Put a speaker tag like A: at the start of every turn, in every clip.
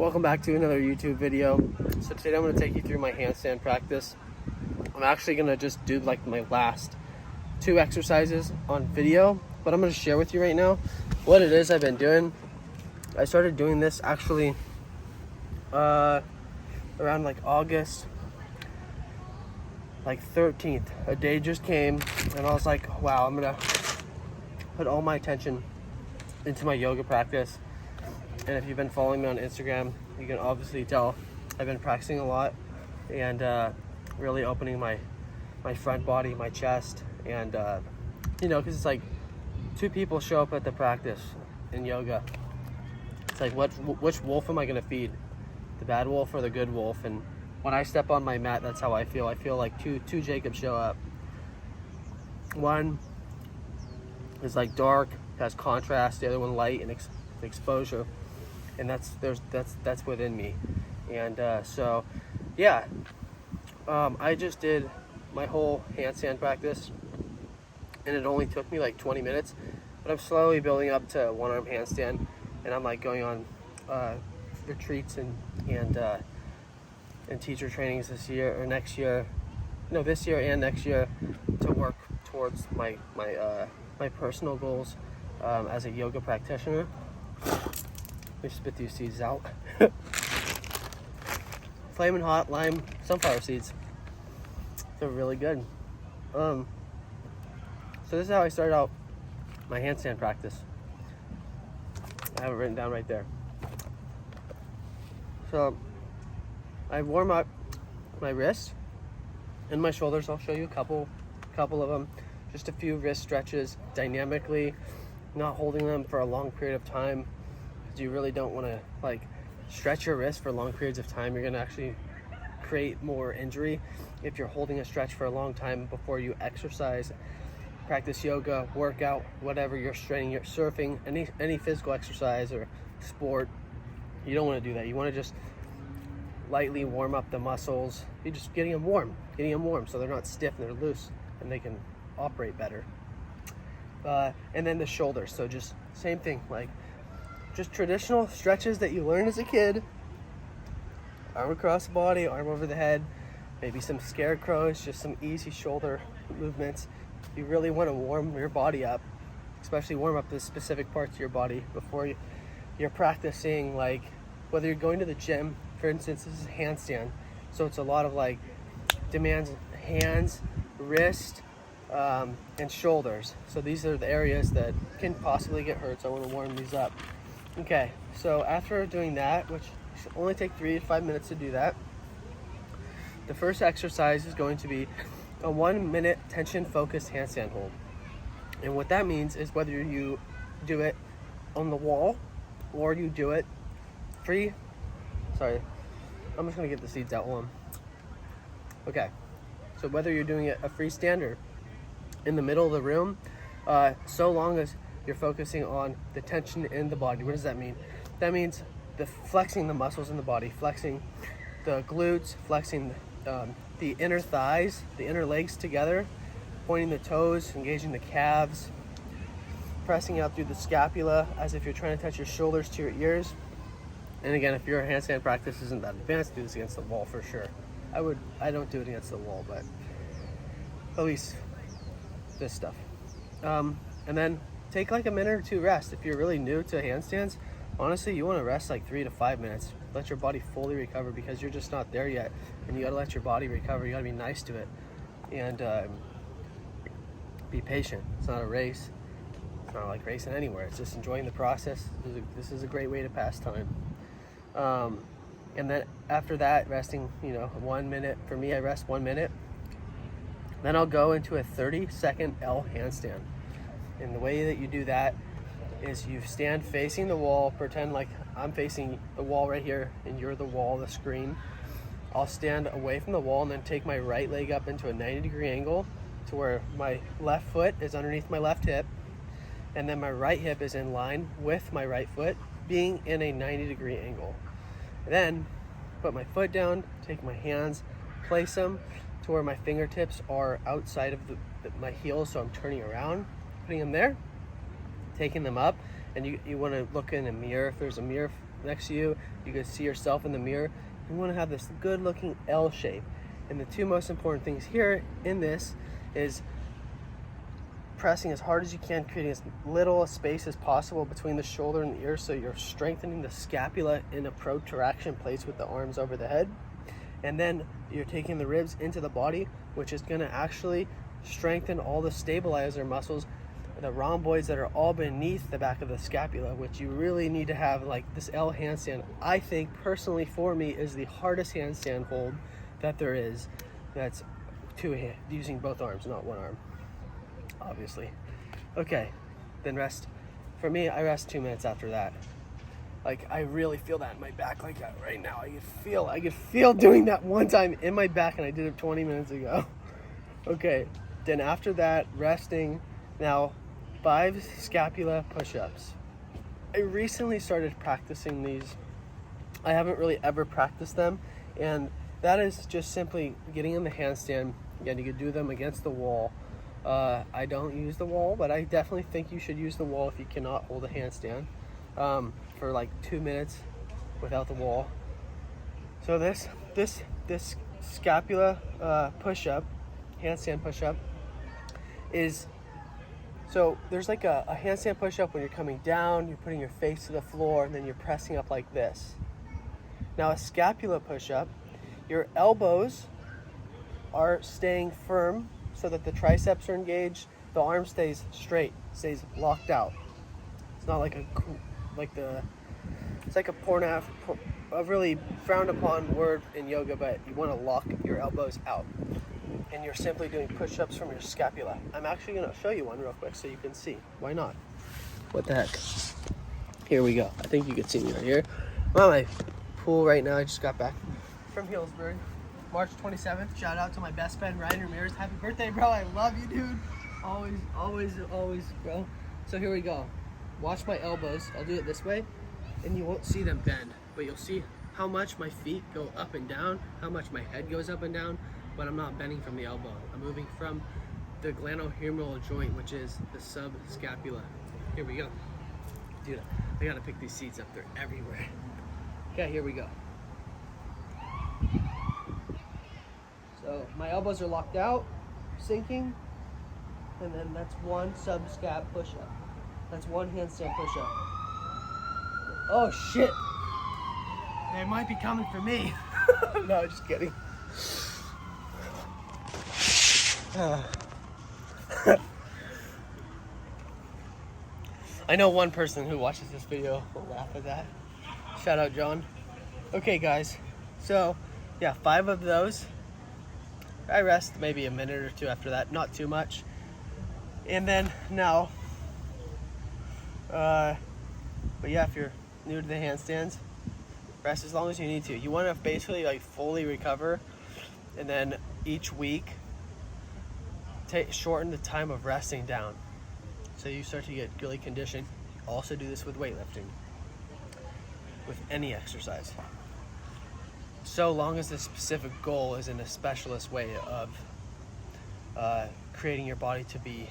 A: Welcome back to another YouTube video. So today I'm going to take you through my handstand practice. I'm actually going to just do like my last two exercises on video, but I'm going to share with you right now what it is I've been doing. I started doing this actually around like August 13th. A day just came and I was like, wow, I'm going to put all my attention into my yoga practice. And if you've been following me on Instagram, you can obviously tell I've been practicing a lot and really opening my front body, my chest, and because it's like two people show up at the practice in yoga. It's like which wolf am I gonna feed, the bad wolf or the good wolf? And when I step on my mat, that's how I feel. I feel like two Jacobs show up. One is like dark, has contrast. The other one light and exposure. And that's within me. And so yeah, I just did my whole handstand practice and it only took me like 20 minutes, but I'm slowly building up to one-arm handstand, and I'm like going on retreats and teacher trainings this year or next year, this year and next year, to work towards my personal goals as a yoga practitioner. Let me spit these seeds out. Flaming hot lime sunflower seeds. They're really good. So this is how I started out my handstand practice. I have it written down right there. So I warm up my wrists and my shoulders. I'll show you a couple of them. Just a few wrist stretches dynamically, not holding them for a long period of time. You really don't want to like stretch your wrist for long periods of time. You're going to actually create more injury if you're holding a stretch for a long time before you exercise, practice yoga, workout, whatever you're straining, you're surfing, any physical exercise or sport. You don't want to do that. You want to just lightly warm up the muscles. You're just getting them warm so they're not stiff and they're loose and they can operate better. And then the shoulders. So just same thing, like just traditional stretches that you learn as a kid. Arm across the body, arm over the head, maybe some scarecrows, just some easy shoulder movements. You really want to warm your body up, especially warm up the specific parts of your body before you're practicing, like whether you're going to the gym. For instance, this is handstand, so it's a lot of like demands hands, wrist, and shoulders. So these are the areas that can possibly get hurt, so I want to warm these up. Okay, so after doing that, which should only take 3 to 5 minutes to do that, the first exercise is going to be a 1 minute tension focused handstand hold. And what that means is whether you do it on the wall or you do it free. Sorry, I'm just gonna get the seeds out one. Okay, so whether you're doing it a freestander in the middle of the room, so long as you're focusing on the tension in the body. What does that mean? That means flexing the muscles in the body, flexing the glutes, flexing the inner thighs, the inner legs together, pointing the toes, engaging the calves, pressing out through the scapula as if you're trying to touch your shoulders to your ears. And again, if your handstand practice isn't that advanced, do this against the wall for sure. I don't do it against the wall, but at least this stuff. And then take like a minute or two rest. If you're really new to handstands, honestly, you want to rest like 3 to 5 minutes. Let your body fully recover, because you're just not there yet. And you got to let your body recover. You got to be nice to it. And be patient. It's not a race. It's not like racing anywhere. It's just enjoying the process. This is a great way to pass time. And then after that, resting, 1 minute. For me, I rest 1 minute. Then I'll go into a 30-second L-handstand. And the way that you do that is you stand facing the wall. Pretend like I'm facing the wall right here and you're the wall, the screen. I'll stand away from the wall and then take my right leg up into a 90-degree angle to where my left foot is underneath my left hip, and then my right hip is in line with my right foot, being in a 90-degree angle. And then put my foot down, take my hands, place them to where my fingertips are outside of my heels, so I'm turning around, putting them there, taking them up, and you want to look in a mirror. If there's a mirror next to you. You can see yourself in the mirror. You want to have this good looking L shape. And the two most important things here in this is pressing as hard as you can, creating as little a space as possible between the shoulder and the ear, so you're strengthening the scapula in a protraction place with the arms over the head. And then you're taking the ribs into the body, which is going to actually strengthen all the stabilizer muscles, the rhomboids that are all beneath the back of the scapula, which you really need to have. Like this L handstand, I think personally for me is the hardest handstand hold that there is. That's using both arms, not one arm, obviously. Okay, then rest. For me, I rest 2 minutes after that. Like I really feel that in my back like that right now. I could feel doing that one time in my back, and I did it 20 minutes ago. Okay, then after that, resting. Now, 5 scapula push-ups. I recently started practicing these. I haven't really ever practiced them, and that is just simply getting in the handstand. Again, you could do them against the wall. I don't use the wall, but I definitely think you should use the wall if you cannot hold a handstand. For like 2 minutes without the wall. So this scapula push-up, handstand push-up, is, so there's like a handstand push-up when you're coming down, you're putting your face to the floor, and then you're pressing up like this. Now a scapula push-up, your elbows are staying firm so that the triceps are engaged, the arm stays straight, stays locked out. It's not like it's like a really frowned upon word in yoga, but you want to lock your elbows out. And you're simply doing push-ups from your scapula. I'm actually going to show you one real quick so you can see. Why not? What the heck? Here we go. I think you can see me right here. I'm at my pool right now. I just got back from Healdsburg. March 27th. Shout out to my best friend, Ryan Ramirez. Happy birthday, bro. I love you, dude. Always, bro. So here we go. Watch my elbows. I'll do it this way, and you won't see them bend, but you'll see how much my feet go up and down, how much my head goes up and down, but I'm not bending from the elbow. I'm moving from the glenohumeral joint, which is the subscapula. Here we go. Dude, I gotta pick these seats up. They're everywhere. Okay, here we go. So my elbows are locked out, sinking, and then that's one subscap push-up. That's one handstand push-up. Oh shit! They might be coming for me. No, just kidding. I know one person who watches this video will laugh at that. Shout out, John. Okay, guys. So, yeah, 5 of those. I rest maybe a minute or 2 after that, not too much. And then now, but yeah, if you're new to the handstands, rest as long as you need to. You want to basically like fully recover, and then each week shorten the time of resting down, so you start to get really conditioned. Also do this with weightlifting, with any exercise, so long as the specific goal is in a specialist way of creating your body to be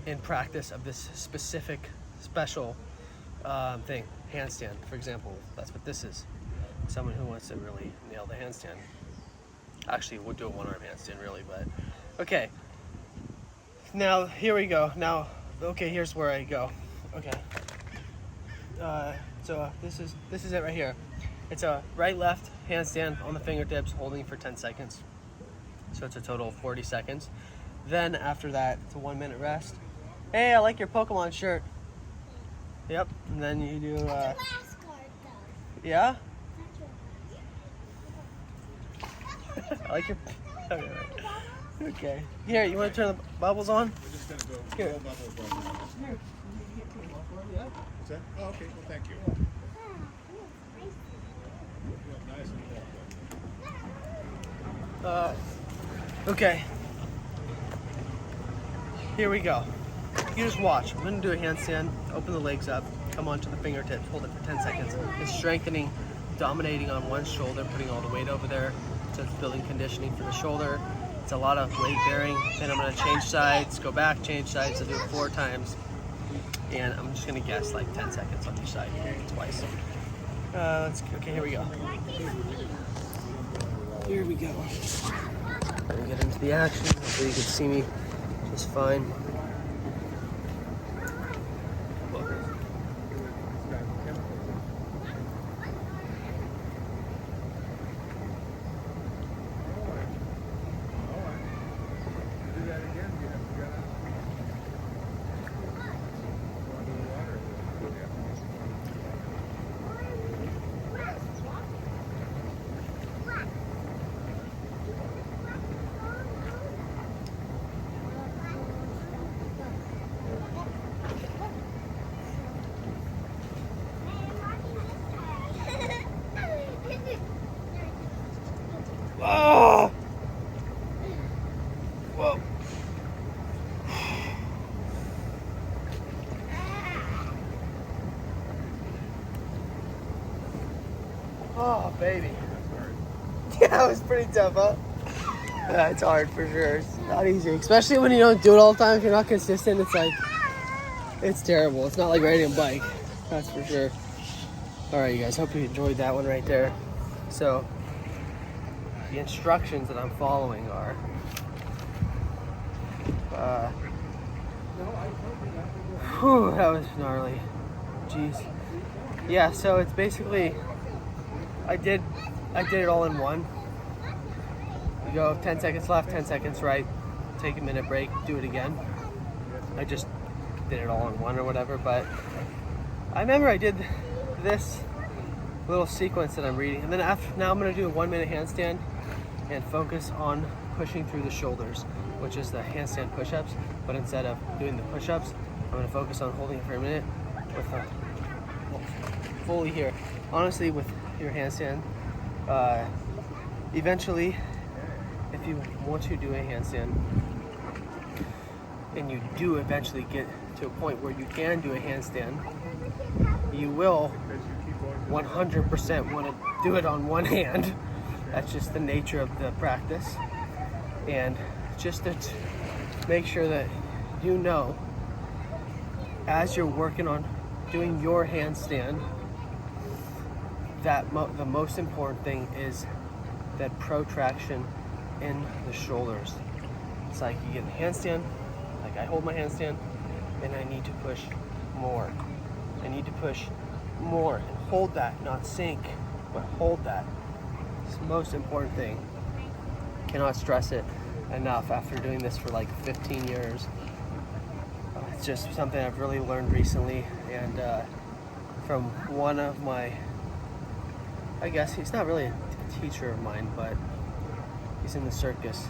A: in practice of this specific special thing. Handstand, for example, that's what this is. Someone who wants to really nail the handstand. Actually, we'll do a one-arm handstand really, but okay. Now here we go. Now, okay, here's where I go. Okay. So this is it right here. It's a right-left handstand on the fingertips, holding for 10 seconds. So it's a total of 40 seconds. Then after that, it's a 1-minute rest. Hey, I like your Pokemon shirt. Yep. And then you do. Yeah. I like your. Okay. Here, you want to turn the bubbles on?
B: We're just gonna go
A: Here.
B: full bubbles on.
A: Here. Yeah.
B: What's that? Oh, okay. Well, thank you. Yeah, nice and
A: Okay. Here we go. You just watch. I'm gonna do a handstand, open the legs up, come onto the fingertips, hold it for 10 seconds. It's strengthening, dominating on one shoulder, putting all the weight over there. So it's building conditioning for the shoulder. It's a lot of weight bearing. Then I'm gonna change sides, go back, change sides. I'll do it 4 times. And I'm just gonna guess like 10 seconds on each side here, twice. Okay, here we go. Here we go. Let me get into the action. Hopefully you can see me just fine. Oh! Whoa. Oh, baby. Yeah, it was pretty tough, huh? Yeah, it's hard for sure. It's not easy, especially when you don't do it all the time. If you're not consistent, it's like, it's terrible. It's not like riding a bike, that's for sure. All right, you guys, hope you enjoyed that one right there. So, the instructions that I'm following are, that was gnarly. Jeez. Yeah, so it's basically, I did it all in one. You go 10 seconds left, 10 seconds right, take a minute break, do it again. I just did it all in one or whatever, but I remember I did this little sequence that I'm reading, and then now I'm gonna do a 1 minute handstand and focus on pushing through the shoulders, which is the handstand push-ups, but instead of doing the push-ups, I'm gonna focus on holding it for a minute with fully here. Honestly, with your handstand, eventually, if you want to do a handstand, and you do eventually get to a point where you can do a handstand, you will 100% want to do it on one hand. That's just the nature of the practice. And just to make sure that you know, as you're working on doing your handstand, that the most important thing is that protraction in the shoulders. It's like you get a handstand, like I hold my handstand, and I need to push more. I need to push more and hold that, not sink, but hold that. It's the most important thing. Cannot stress it enough after doing this for like 15 years. It's just something I've really learned recently, and from one of my, I guess he's not really a teacher of mine, but he's in the circus,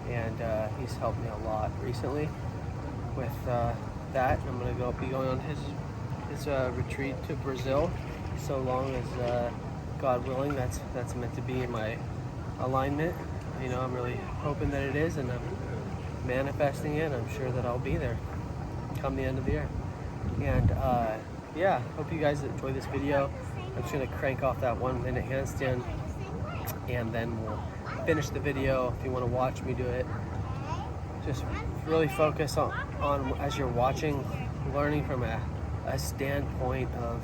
A: and he's helped me a lot recently with that. I'm gonna be going on his retreat to Brazil, so long as God willing, that's meant to be in my alignment. You know, I'm really hoping that it is, and I'm manifesting it. I'm sure that I'll be there come the end of the year. And yeah, hope you guys enjoy this video. I'm just gonna crank off that 1 minute handstand, and then we'll finish the video. If you want to watch me do it, just really focus on as you're watching, learning from a standpoint of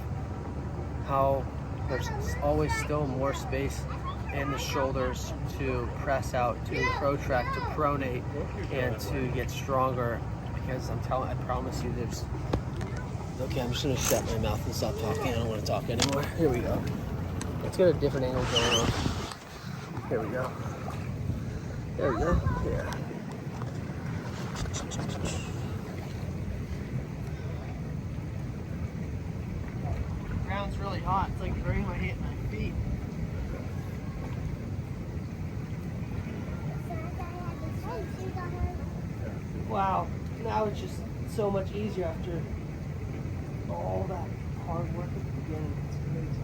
A: how there's always still more space in the shoulders to press out, to protract, to pronate, and to get stronger. Because I promise you, there's. Okay, I'm just gonna shut my mouth and stop talking. I don't want to talk anymore. Here we go. Let's get a different angle going on. Here we go. There we go. Yeah. The ground's really hot. It's like burning my feet. Wow. Now it's just so much easier after all that hard work at the beginning. It's crazy.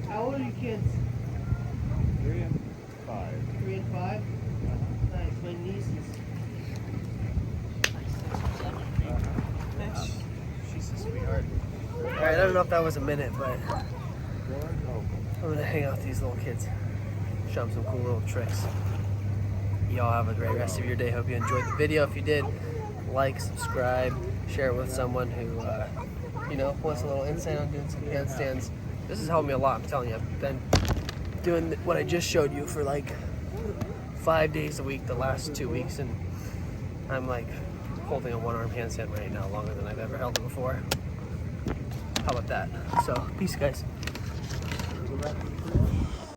A: How old are you kids?
B: 3 and 5.
A: 3 and 5? Nice. My nieces don't know if that was a minute, but I'm gonna hang out with these little kids, show them some cool little tricks. Y'all have a great rest of your day. Hope you enjoyed the video. If you did, like, subscribe, share it with someone who, you know, wants a little insight on doing some handstands. This has helped me a lot, I'm telling you. I've been doing what I just showed you for like 5 days a week the last 2 weeks, and I'm like holding a one-arm handstand right now longer than I've ever held it before. How about that? So, peace, guys.